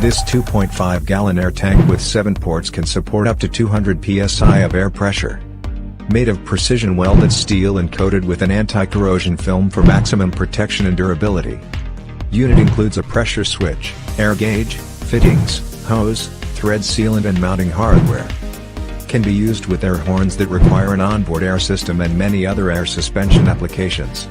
This 2.5-gallon air tank with 7 ports can support up to 200 psi of air pressure. Made of precision welded steel and coated with an anti-corrosion film for maximum protection and durability. Unit includes a pressure switch, air gauge, fittings, hose, thread sealant and mounting hardware. Can be used with air horns that require an onboard air system and many other air suspension applications.